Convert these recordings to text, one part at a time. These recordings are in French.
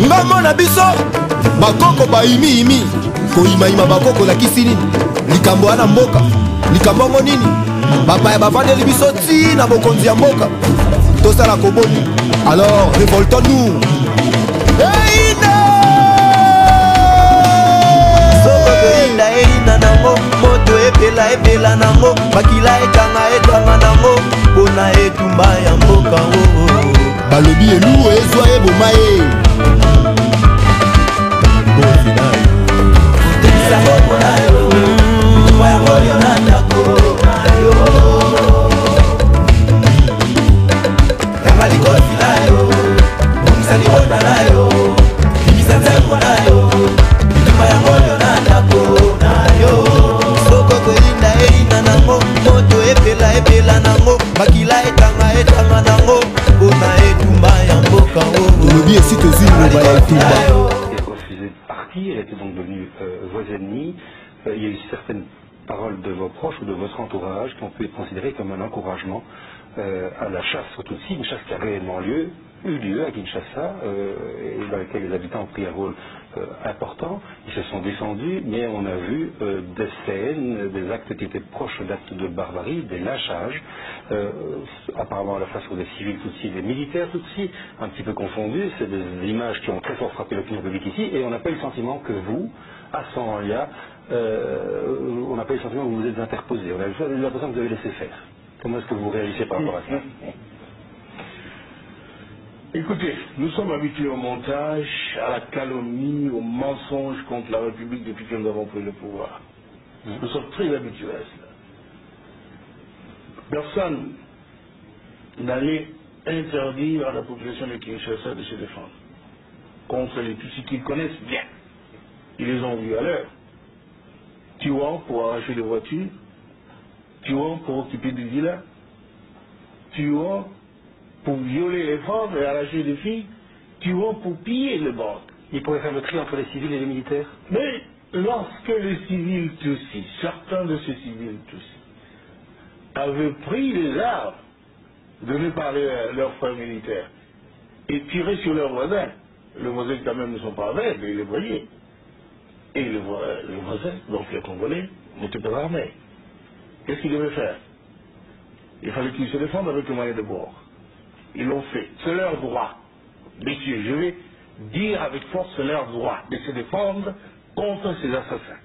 Ngamo na biso bakoko baimi koyimayima bakoko na kisini likambo wana mboka likambo ngo nini bapaya bavandeli biso ti na bokonzi ya mboka tosala koboni alors révoltons-nous eina nango moto ebela nango makila etanga nango mpona etumba ya mboka balobi elu ezwa eboma ye refusé de partir, elle était donc devenue vos ennemis. Il y a eu certaines paroles de vos proches ou de votre entourage qui ont pu être considérées comme un encouragement à la chasse aux Tutsis, une chasse qui a réellement eu lieu à Kinshasa, et dans laquelle les habitants ont pris un rôle important. Ils se sont défendus, mais on a vu des scènes, des actes qui étaient proches d'actes de barbarie, des lynchages, apparemment à la fois sur des civils Tutsis, des militaires Tutsis, un petit peu confondus. C'est des images qui ont très fort frappé l'opinion publique ici, et on n'a pas eu le sentiment que vous, à ce moment-là, on n'a pas eu le sentiment que vous vous êtes interposé. On a eu l'impression que vous avez laissé faire. Comment est-ce que vous réagissez par rapport à ça? Écoutez, nous sommes habitués au montage, à la calomnie, au mensonge contre la République depuis que nous avons pris le pouvoir. Nous sommes très habitués à cela. Personne n'allait interdire à la population de Kinshasa de se défendre contre les Tutsis qu'ils connaissent bien. Ils les ont vus à l'heure. Tuant pour arracher les voitures, tuant pour occuper des villas, tuant pour violer les femmes et arracher les filles, tuant pour piller les banques. Ils pourraient faire le tri entre les civils et les militaires? Mais lorsque les civils Tutsis, certains de ces civils Tutsis, avaient pris les armes de ne parler à leurs frères militaires et tiré sur leurs voisins, les voisins quand même ne sont pas aveugles, ils les voyaient. Et les voisins, donc les Congolais, n'étaient pas armés. Qu'est-ce qu'ils devaient faire? Il fallait qu'ils se défendent avec le moyen de bord. Ils l'ont fait. C'est leur droit. Messieurs, je vais dire avec force, c'est leur droit de se défendre contre ces assassins.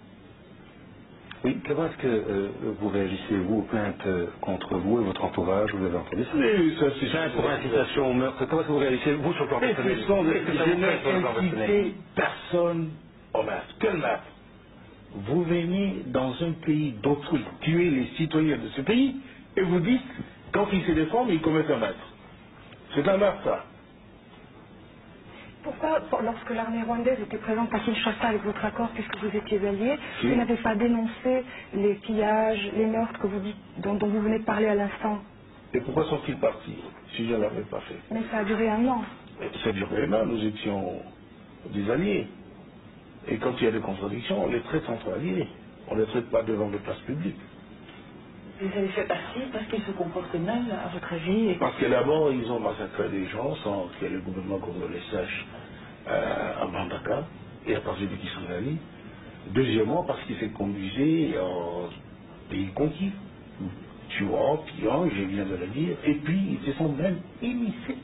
Oui, comment est-ce que vous réagissez, vous, aux plaintes contre vous et votre entourage? Vous avez entendu ça? Mais ça, c'est plainte pour incitation au meurtre. Comment est-ce que vous réagissez, vous, sur le plan personnel? Je n'ai incité personne au meurtre. Quel meurtre? Vous venez dans un pays d'autrui, tuer les citoyens de ce pays, et vous dites, quand ils se défendent, ils commettent un meurtre. C'est un meurtre, ça. Pourquoi, lorsque l'armée rwandaise était présente à Kinshasa avec votre accord, puisque vous étiez alliés, Si. vous n'avez pas dénoncé les pillages, les meurtres que vous dites, dont vous venez de parler à l'instant? Et pourquoi sont-ils partis, si je ne l'avais pas fait? Mais ça a duré un an. Et ça a duré un an, nous étions des alliés. Et quand il y a des contradictions, on les traite entre alliés. On ne les traite pas devant les places publiques. Vous avez fait partie parce qu'ils se comportent mal, à votre avis? Parce que d'abord, ils ont massacré des gens sans que le gouvernement congolais sache à Bandaka et à partir de Kisangani. Deuxièmement, parce qu'ils se conduisaient en pays conquis, tuant, pillant, je viens de le dire, et puis ils se sont même immiscés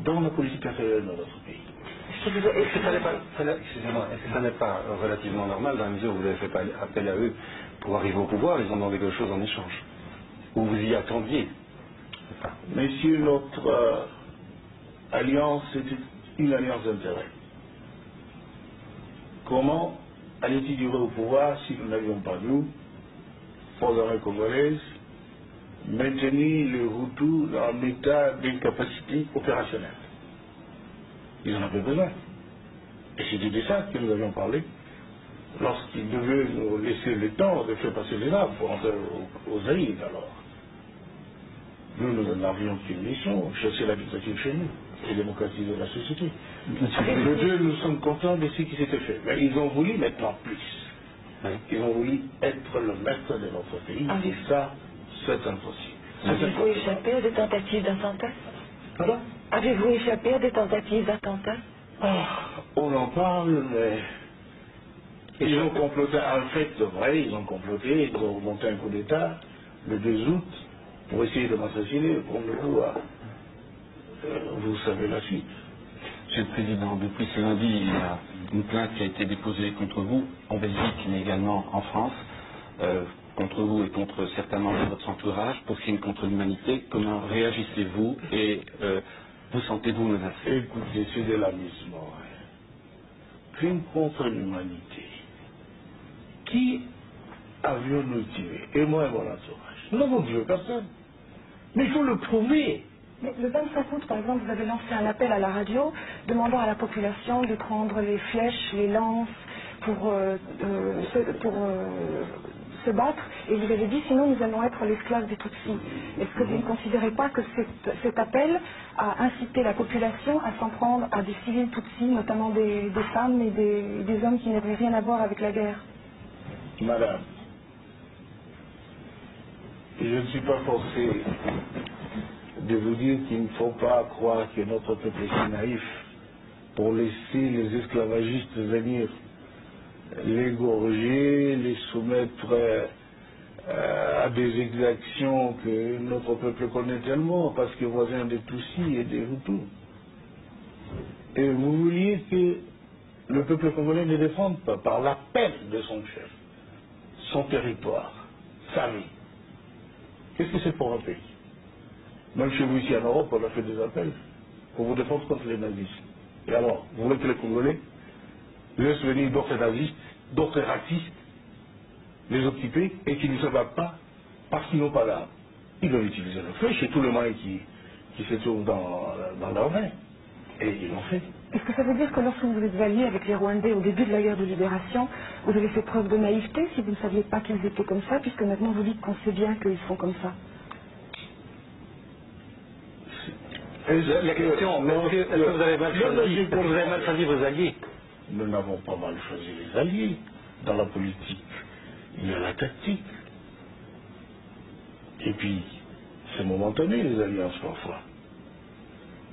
dans la politique intérieure de notre pays. Est-ce que ça n'est pas relativement normal dans la mesure où vous avez fait appel à eux pour arriver au pouvoir? Ils ont demandé quelque chose en échange. Ou vous y attendiez? Messieurs, notre alliance était une alliance d'intérêt. Comment allait-il durer au pouvoir si nous n'avions pas, nous, forces armées congolaises, maintenir les Hutus dans l'état d'incapacité opérationnelle? Ils en avaient besoin. Et c'était de ça que nous avions parlé lorsqu'ils devaient nous laisser le temps de faire passer les armes pour entrer aux Zaïre alors. Nous n'avions qu'une mission, chercher la dictature chez nous et démocratiser la société. Les deux, nous sommes contents de ce qui s'était fait. Mais ils ont voulu maintenant plus. Ils ont voulu être le maître de notre pays. Et ça, c'est impossible. Avez-vous échappé à des tentatives d'attentat? Pardon? Avez-vous échappé à des tentatives d'attentat? On en parle, mais ils ont comploté, en fait, vrai, ils ont comploté, ils ont monté un coup d'État le 2 août pour essayer de m'assassiner, pour me voir. Vous savez la suite. Monsieur le Président, depuis ce lundi, il y a une plainte qui a été déposée contre vous en Belgique, mais également en France, contre vous et contre certains membres de votre entourage pour crimes contre l'humanité. Comment réagissez-vous et vous sentez-vous menacé? Écoutez, c'est de l'amusement. Crime contre l'humanité. Qui avions-nous tué? Et moi et mon entourage. Nous n'avons tué personne. Mais il faut le prouver. Mais le 25 août, par exemple, vous avez lancé un appel à la radio demandant à la population de prendre les flèches, les lances pour se battre. Et vous avez dit, sinon nous allons être l'esclave des Tutsis. Est-ce que vous ne considérez pas que cet appel a incité la population à s'en prendre à des civils Tutsis, notamment des femmes et des hommes qui n'avaient rien à voir avec la guerre? Madame, je ne suis pas forcé de vous dire qu'il ne faut pas croire que notre peuple est si naïf pour laisser les esclavagistes venir l'égorger, les soumettre à des exactions que notre peuple connaît tellement, parce que voisin des Tutsis et des Hutus. Et vous vouliez que le peuple congolais ne défende pas par la peine de son chef, son territoire, sa vie. Qu'est-ce que c'est pour un pays? Même chez vous ici en Europe, on a fait des appels pour vous défendre contre les nazistes. Et alors, vous voulez que les Congolais laissent venir d'autres nazistes, d'autres racistes, les occuper et qui ne se battent pas parce qu'ils n'ont pas d'armes. Ils doivent utiliser le feu chez tous les moyens qui se trouvent dans leur main. Et ils l'ont fait. Est-ce que ça veut dire que lorsque vous êtes alliés avec les Rwandais au début de la guerre de libération, vous avez fait preuve de naïveté si vous ne saviez pas qu'ils étaient comme ça, puisque maintenant vous dites qu'on sait bien qu'ils sont comme ça? La question, est-ce que vous avez mal choisi vos alliés? Nous n'avons pas mal choisi les alliés. Dans la politique, il y a la tactique. Et puis, c'est momentané les alliances parfois.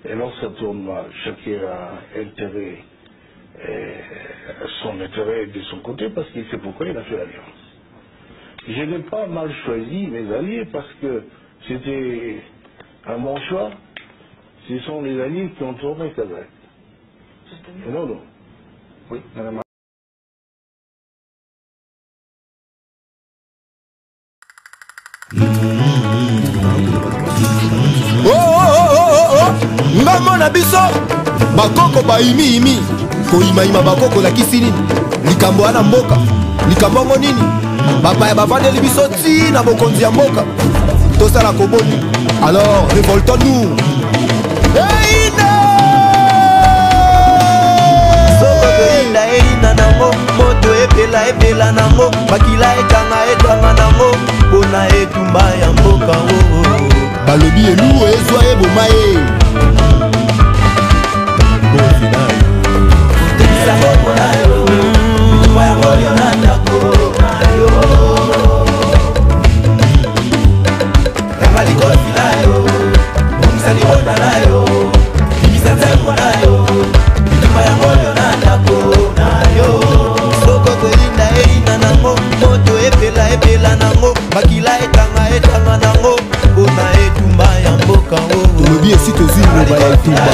Et lorsque ça tourne mal, chacun a intérêt, son intérêt de son côté parce qu'il sait pourquoi il a fait l'alliance. Je n'ai pas mal choisi mes alliés parce que c'était un bon choix. Ce sont les alliés qui ont tourné Kazakh. Non, non. Oui, madame. Ngamo na biso bakoko baimi koyimayima bakoko lakisi nini likambo wana mboka likambo yango nini bapaya bavandeli biso ti na bokonzi ya mboka tosala koboni. Alors révoltons-nous. Soko toyinda eyinda nango moto epela nango makila etanga nango mpona etumba ya mboka balobi elu ezwa eboma ye tekisa moko na yo etumba yango yo na ndako na yo yanga likosi na yo omisa libota na yo bimisa nzembo na yo etumba yango yo na ndako na yo soko kolinda eyinda nango moto epela nango makila etanga nango mpona etumba ya mboka tolobi esi tozwi ngoba ya etumba